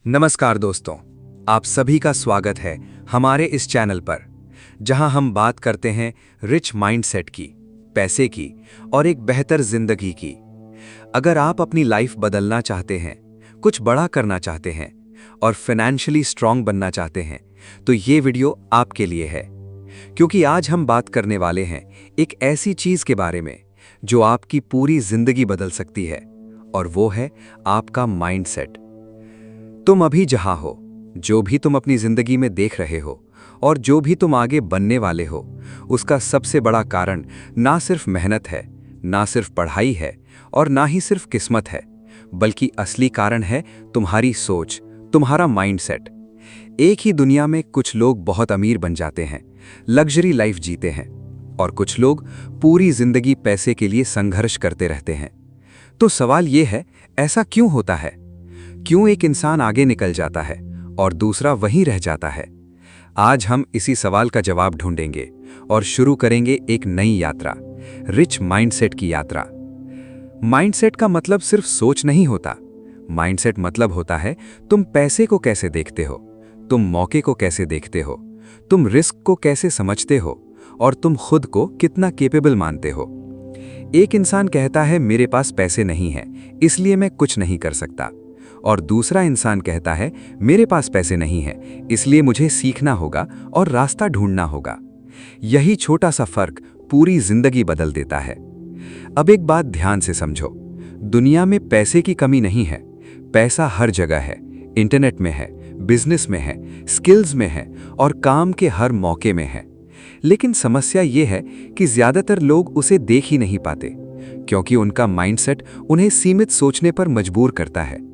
नमस्कार दोस्तों, आप सभी का स्वागत है हमारे इस चैनल पर, जहां हम बात करते हैं रिच माइंडसेट की, पैसे की और एक बेहतर जिंदगी की। अगर आप अपनी लाइफ बदलना चाहते हैं, कुछ बड़ा करना चाहते हैं और फाइनेंशियली स्ट्रांग बनना चाहते हैं, तो ये वीडियो आपके लिए है। क्योंकि आज हम बात करने वाले हैं एक ऐसी चीज के बारे में जो आपकी पूरी जिंदगी बदल सकती है, और वो है आपका माइंडसेट। तुम अभी जहां हो, जो भी तुम अपनी जिंदगी में देख रहे हो और जो भी तुम आगे बनने वाले हो, उसका सबसे बड़ा कारण ना सिर्फ मेहनत है, ना सिर्फ पढ़ाई है और ना ही सिर्फ किस्मत है, बल्कि असली कारण है तुम्हारी सोच, तुम्हारा माइंडसेट। एक ही दुनिया में कुछ लोग बहुत अमीर बन जाते हैं, लग्जरी लाइफ जीते हैं, और कुछ लोग पूरी जिंदगी पैसे के लिए संघर्ष करते रहते हैं। तो सवाल यह है, ऐसा क्यों होता है? क्यों एक इंसान आगे निकल जाता है और दूसरा वहीं रह जाता है? आज हम इसी सवाल का जवाब ढूंढेंगे और शुरू करेंगे एक नई यात्रा, रिच माइंडसेट की यात्रा। माइंडसेट का मतलब सिर्फ सोच नहीं होता। माइंडसेट मतलब होता है तुम पैसे को कैसे देखते हो, तुम मौके को कैसे देखते हो, तुम रिस्क को कैसे समझते हो और तुम खुद को कितना कैपेबल मानते हो। एक इंसान कहता है मेरे पास पैसे नहीं है इसलिए मैं कुछ नहीं कर सकता, और दूसरा इंसान कहता है मेरे पास पैसे नहीं है इसलिए मुझे सीखना होगा और रास्ता ढूंढना होगा। यही छोटा सा फर्क पूरी जिंदगी बदल देता है। अब एक बात ध्यान से समझो, दुनिया में पैसे की कमी नहीं है। पैसा हर जगह है, इंटरनेट में है, बिजनेस में है, स्किल्स में है और काम के हर मौके में है। लेकिन समस्या ये है कि ज्यादातर लोग उसे देख ही नहीं पाते, क्योंकि उनका माइंडसेट उन्हें सीमित सोचने पर मजबूर करता है।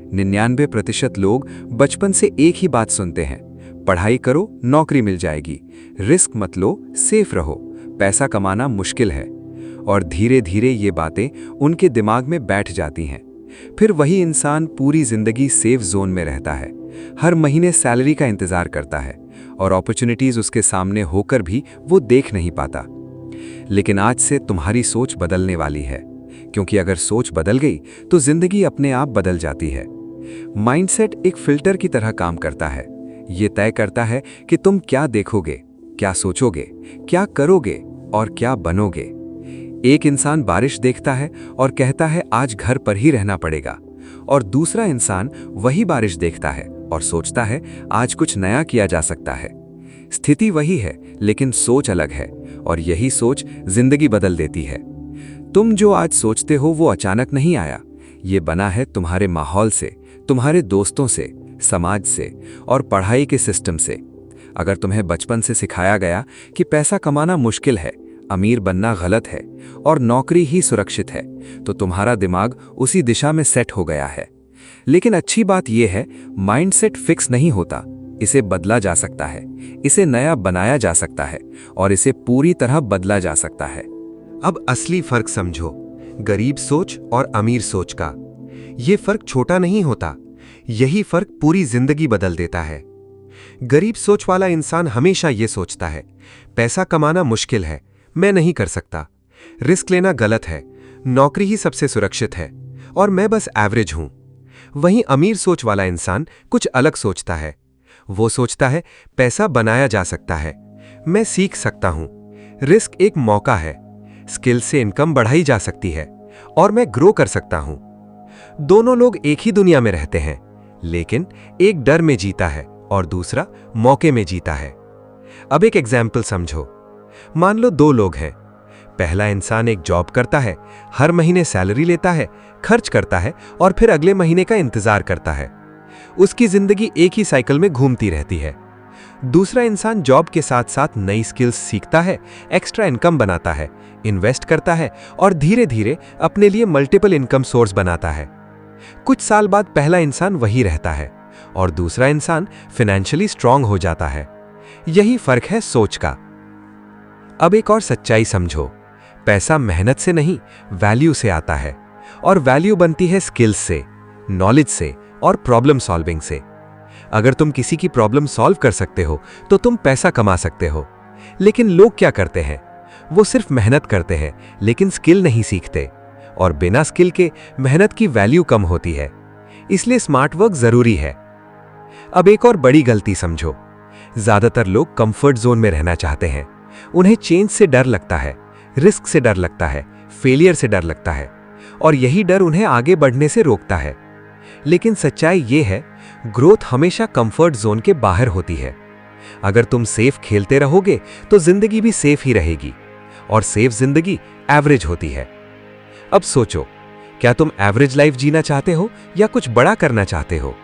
99% लोग बचपन से एक ही बात सुनते हैं, पढ़ाई करो नौकरी मिल जाएगी, रिस्क मत लो सेफ रहो, पैसा कमाना मुश्किल है। और धीरे धीरे ये बातें उनके दिमाग में बैठ जाती हैं। फिर वही इंसान पूरी जिंदगी सेफ जोन में रहता है, हर महीने सैलरी का इंतजार करता है और अपॉर्चुनिटीज उसके सामने होकर भी वो देख नहीं पाता। लेकिन आज से तुम्हारी सोच बदलने वाली है, क्योंकि अगर सोच बदल गई तो जिंदगी अपने आप बदल जाती है। माइंडसेट एक फिल्टर की तरह काम करता है। ये तय करता है कि तुम क्या देखोगे, क्या सोचोगे, क्या करोगे और क्या बनोगे। एक इंसान बारिश देखता है और कहता है आज घर पर ही रहना पड़ेगा, और दूसरा इंसान वही बारिश देखता है और सोचता है आज कुछ नया किया जा सकता है। स्थिति वही है लेकिन सोच अलग है, और यही सोच जिंदगी बदल देती है। तुम जो आज सोचते हो वो अचानक नहीं आया, ये बना है तुम्हारे माहौल से, तुम्हारे दोस्तों से, समाज से और पढ़ाई के सिस्टम से। अगर तुम्हें बचपन से सिखाया गया कि पैसा कमाना मुश्किल है, अमीर बनना गलत है और नौकरी ही सुरक्षित है, तो तुम्हारा दिमाग उसी दिशा में सेट हो गया है। लेकिन अच्छी बात यह है, माइंडसेट फिक्स नहीं होता, इसे बदला जा सकता है, इसे नया बनाया जा सकता है और इसे पूरी तरह बदला जा सकता है। अब असली फर्क समझो, गरीब सोच और अमीर सोच का। यह फर्क छोटा नहीं होता, यही फर्क पूरी जिंदगी बदल देता है। गरीब सोच वाला इंसान हमेशा यह सोचता है पैसा कमाना मुश्किल है, मैं नहीं कर सकता, रिस्क लेना गलत है, नौकरी ही सबसे सुरक्षित है और मैं बस एवरेज हूं। वहीं अमीर सोच वाला इंसान कुछ अलग सोचता है। वो सोचता है पैसा बनाया जा सकता है, मैं सीख सकता हूं, रिस्क एक मौका है, स्किल से इनकम बढ़ाई जा सकती है और मैं ग्रो कर सकता हूं। दोनों लोग एक ही दुनिया में रहते हैं, लेकिन एक डर में जीता है और दूसरा मौके में जीता है। अब एक एग्जाम्पल समझो। मान लो दो लोग हैं। पहला इंसान एक जॉब करता है, हर महीने सैलरी लेता है, खर्च करता है और फिर अगले महीने का इंतजार करता है। उसकी जिंदगी एक ही साइकिल में घूमती रहती है। दूसरा इंसान जॉब के साथ साथ नई स्किल्स सीखता है, एक्स्ट्रा इनकम बनाता है, इन्वेस्ट करता है और धीरे धीरे अपने लिए मल्टीपल इनकम सोर्स बनाता है। कुछ साल बाद पहला इंसान वही रहता है और दूसरा इंसान फाइनेंशियली स्ट्रांग हो जाता है। यही फर्क है सोच का। अब एक और सच्चाई समझो, पैसा मेहनत से नहीं, वैल्यू से आता है, और वैल्यू बनती है स्किल्स से, नॉलेज से और प्रॉब्लम सॉल्विंग से। अगर तुम किसी की प्रॉब्लम सॉल्व कर सकते हो तो तुम पैसा कमा सकते हो। लेकिन लोग क्या करते हैं, वो सिर्फ मेहनत करते हैं लेकिन स्किल नहीं सीखते, और बिना स्किल के मेहनत की वैल्यू कम होती है। इसलिए स्मार्ट वर्क जरूरी है, अब एक और बड़ी गलती समझो। ज्यादातर लोग कंफर्ट जोन में रहना चाहते हैं। उन्हें चेंज से डर लगता है, रिस्क से डर लगता है, फेलियर से डर लगता है, और यही डर उन्हें आगे बढ़ने से रोकता है। लेकिन सच्चाई ये है, ग्रोथ हमेशा कंफर्ट जोन के बाहर होती है। अगर तुम सेफ खेलते रहोगे तो जिंदगी भी सेफ ही रहेगी, और सेफ जिंदगी एवरेज होती है। अब सोचो, क्या तुम एवरेज लाइफ जीना चाहते हो या कुछ बड़ा करना चाहते हो?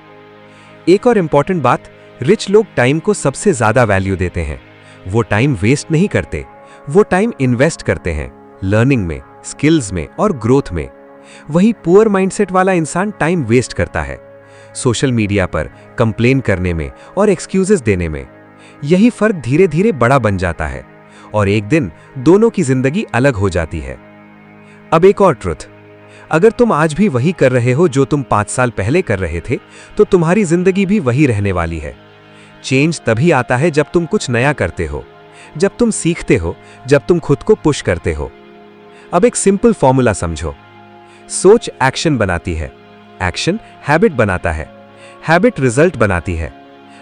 एक और इंपॉर्टेंट बात, रिच लोग टाइम को सबसे ज्यादा वैल्यू देते हैं। वो टाइम वेस्ट नहीं करते, वो टाइम इन्वेस्ट करते हैं, लर्निंग में, स्किल्स में और ग्रोथ में। वहीं पुअर माइंडसेट वाला इंसान टाइम वेस्ट करता है, सोशल मीडिया पर कंप्लेन करने में और एक्सक्यूजेस देने में। यही फर्क धीरे धीरे बड़ा बन जाता है, और एक दिन दोनों की जिंदगी अलग हो जाती है। अब एक और ट्रुथ, अगर तुम आज भी वही कर रहे हो जो तुम 5 साल पहले कर रहे थे, तो तुम्हारी जिंदगी भी वही रहने वाली है। चेंज तभी आता है जब तुम कुछ नया करते हो, जब तुम सीखते हो, जब तुम खुद को पुश करते हो। अब एक सिंपल फॉर्मूला समझो। सोच एक्शन बनाती है, एक्शन हैबिट बनाता है, हैबिट रिजल्ट बनाती है।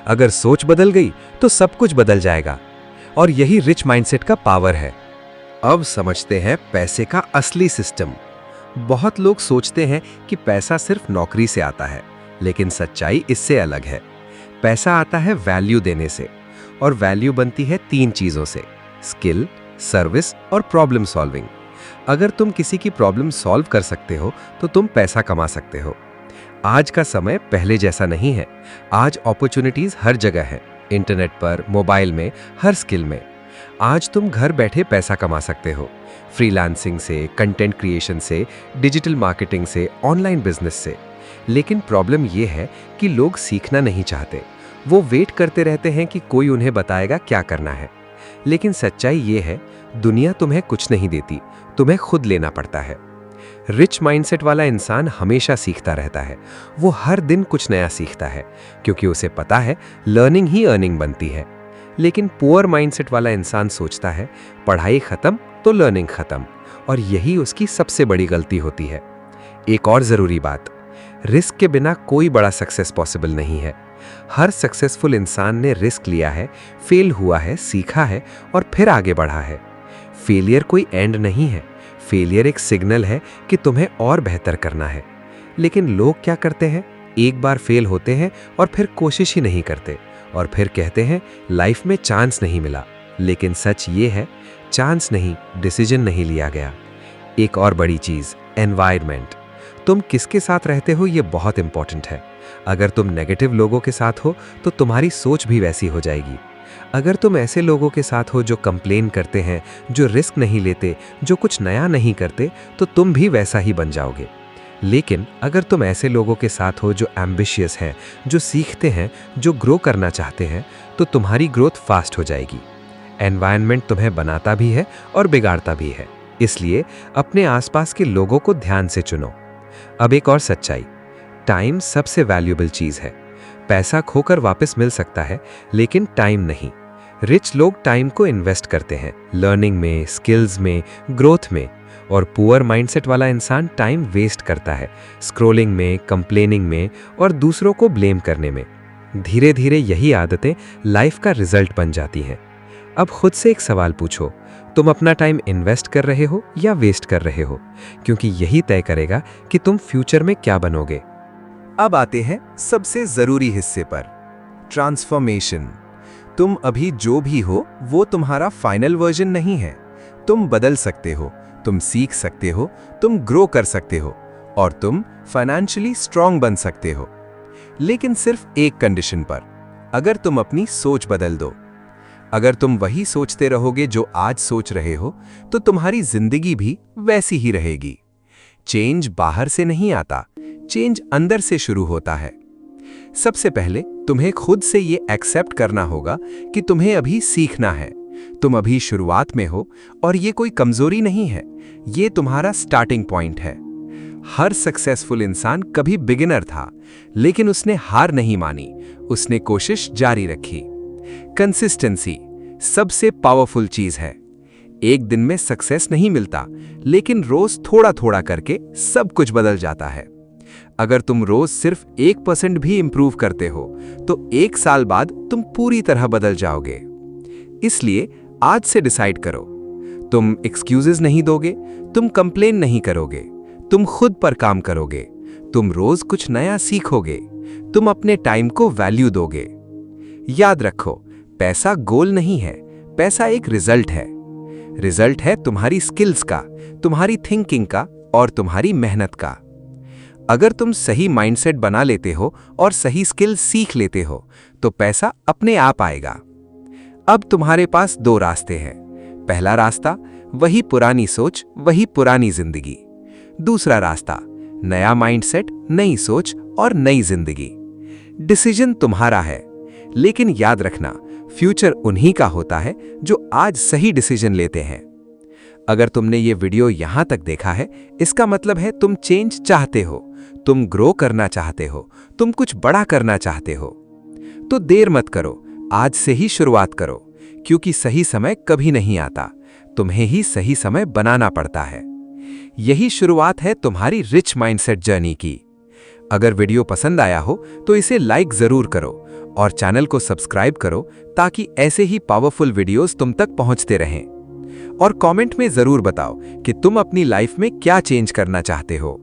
अगर सोच बदल गई तो सब कुछ बदल जाएगा, और यही रिच माइंडसेट का पावर है। अब समझते हैं पैसे का असली सिस्टम। बहुत लोग सोचते हैं कि पैसा सिर्फ नौकरी से आता है, लेकिन सच्चाई इससे अलग है। पैसा आता है वैल्यू देने से, और वैल्यू बनती है 3 चीजों से: स्किल, सर्विस और प्रॉब्लम सॉल्विंग। अगर तुम किसी की प्रॉब्लम सॉल्व कर सकते हो तो तुम पैसा कमा सकते हो। आज का समय पहले जैसा नहीं है। आज अपॉर्चुनिटीज हर जगह है, इंटरनेट पर, मोबाइल में, हर स्किल में। आज तुम घर बैठे पैसा कमा सकते हो, फ्रीलांसिंग से, कंटेंट क्रिएशन से, डिजिटल मार्केटिंग से, ऑनलाइन बिजनेस से। लेकिन प्रॉब्लम यह है कि लोग सीखना नहीं चाहते। वो वेट करते रहते हैं कि कोई उन्हें बताएगा क्या करना है। लेकिन सच्चाई ये है, दुनिया तुम्हें कुछ नहीं देती, तुम्हें खुद लेना पड़ता है। रिच माइंडसेट वाला इंसान हमेशा सीखता रहता है। वो हर दिन कुछ नया सीखता है, क्योंकि उसे पता है लर्निंग ही अर्निंग बनती है। लेकिन पुअर माइंडसेट वाला इंसान सोचता है पढ़ाई खत्म तो लर्निंग खत्म, और यही उसकी सबसे बड़ी गलती होती है। एक और जरूरी बात, रिस्क के बिना कोई बड़ा सक्सेस पॉसिबल नहीं है। हर सक्सेसफुल इंसान ने रिस्क लिया है, फेल हुआ है, सीखा है और फिर आगे बढ़ा है। फेलियर कोई एंड नहीं है, फेलियर एक सिग्नल है कि तुम्हें और बेहतर करना है। लेकिन लोग क्या करते हैं, एक बार फेल होते हैं और फिर कोशिश ही नहीं करते, और फिर कहते हैं लाइफ में चांस नहीं मिला। लेकिन सच ये है, चांस नहीं, डिसीजन नहीं लिया गया। एक और बड़ी चीज, एनवायरनमेंट। तुम किसके साथ रहते हो ये बहुत इंपॉर्टेंट है। अगर तुम नेगेटिव लोगों के साथ हो तो तुम्हारी सोच भी वैसी हो जाएगी। अगर तुम ऐसे लोगों के साथ हो जो कंप्लेन करते हैं, जो रिस्क नहीं लेते, जो कुछ नया नहीं करते, तो तुम भी वैसा ही बन जाओगे। लेकिन अगर तुम ऐसे लोगों के साथ हो जो एम्बिशियस हैं, जो सीखते हैं, जो ग्रो करना चाहते हैं, तो तुम्हारी ग्रोथ फास्ट हो जाएगी। एनवायरनमेंट तुम्हें बनाता भी है और बिगाड़ता भी है, इसलिए अपने आसपास के लोगों को ध्यान से चुनो। अब एक और सच्चाई, टाइम सबसे वैल्यूएबल चीज है। पैसा खोकर वापस मिल सकता है, लेकिन टाइम नहीं। रिच लोग टाइम को इन्वेस्ट करते हैं, लर्निंग में, स्किल्स में, ग्रोथ में। और पुअर माइंडसेट वाला इंसान टाइम वेस्ट करता है, स्क्रॉलिंग में, कंप्लेनिंग में और दूसरों को ब्लेम करने में। धीरे धीरे यही आदतें लाइफ का रिजल्ट बन जाती हैं। अब खुद से एक सवाल पूछो, तुम अपना टाइम इन्वेस्ट कर रहे हो या वेस्ट कर रहे हो? क्योंकि यही तय करेगा कि तुम फ्यूचर में क्या बनोगे। अब आते हैं सबसे जरूरी हिस्से पर, ट्रांसफॉर्मेशन। तुम अभी जो भी हो वो तुम्हारा फाइनल वर्जन नहीं है। तुम बदल सकते हो, तुम सीख सकते हो, तुम ग्रो कर सकते हो, और तुम फाइनेंशियली स्ट्रांग बन सकते हो। लेकिन सिर्फ एक कंडीशन पर, अगर तुम अपनी सोच बदल दो। अगर तुम वही सोचते रहोगे जो आज सोच रहे हो, तो तुम्हारी जिंदगी भी वैसी ही रहेगी। चेंज बाहर से नहीं आता, चेंज अंदर से शुरू होता है। सबसे पहले तुम्हें खुद से ये एक्सेप्ट करना होगा कि तुम्हें अभी सीखना है। तुम अभी शुरुआत में हो, और ये कोई कमजोरी नहीं है, ये तुम्हारा स्टार्टिंग पॉइंट है। हर सक्सेसफुल इंसान कभी बिगिनर था, लेकिन उसने हार नहीं मानी, उसने कोशिश जारी रखी। कंसिस्टेंसी सबसे पावरफुल चीज है। एक दिन में सक्सेस नहीं मिलता, लेकिन रोज थोड़ा थोड़ा करके सब कुछ बदल जाता है। अगर तुम रोज सिर्फ 1% भी इंप्रूव करते हो तो 1 साल बाद तुम पूरी तरह बदल जाओगे। इसलिए आज से डिसाइड करो, तुम एक्सक्यूजेस नहीं दोगे, तुम कंप्लेन नहीं करोगे, तुम खुद पर काम करोगे, तुम रोज कुछ नया सीखोगे, तुम अपने टाइम को वैल्यू दोगे। याद रखो, पैसा गोल नहीं है, पैसा एक रिजल्ट है। रिजल्ट है तुम्हारी स्किल्स का, तुम्हारी थिंकिंग का और तुम्हारी मेहनत का। अगर तुम सही माइंडसेट बना लेते हो और सही स्किल्स सीख लेते हो तो पैसा अपने आप आएगा। अब तुम्हारे पास 2 रास्ते हैं। पहला रास्ता, वही पुरानी सोच, वही पुरानी जिंदगी। दूसरा रास्ता, नया माइंडसेट, नई सोच और नई जिंदगी। डिसीजन तुम्हारा है, लेकिन याद रखना, फ्यूचर उन्हीं का होता है जो आज सही डिसीजन लेते हैं। अगर तुमने ये वीडियो यहां तक देखा है, इसका मतलब है तुम चेंज चाहते हो, तुम ग्रो करना चाहते हो, तुम कुछ बड़ा करना चाहते हो। तो देर मत करो, आज से ही शुरुआत करो, क्योंकि सही समय कभी नहीं आता, तुम्हें ही सही समय बनाना पड़ता है। यही शुरुआत है तुम्हारी रिच माइंडसेट जर्नी की। अगर वीडियो पसंद आया हो तो इसे लाइक जरूर करो और चैनल को सब्सक्राइब करो ताकि ऐसे ही पावरफुल वीडियोस तुम तक पहुंचते रहें। और कमेंट में जरूर बताओ कि तुम अपनी लाइफ में क्या चेंज करना चाहते हो।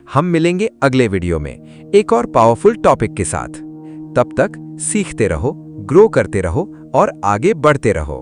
हम मिलेंगे अगले वीडियो में एक और पावरफुल टॉपिक के साथ। तब तक सीखते रहो, ग्रो करते रहो और आगे बढ़ते रहो।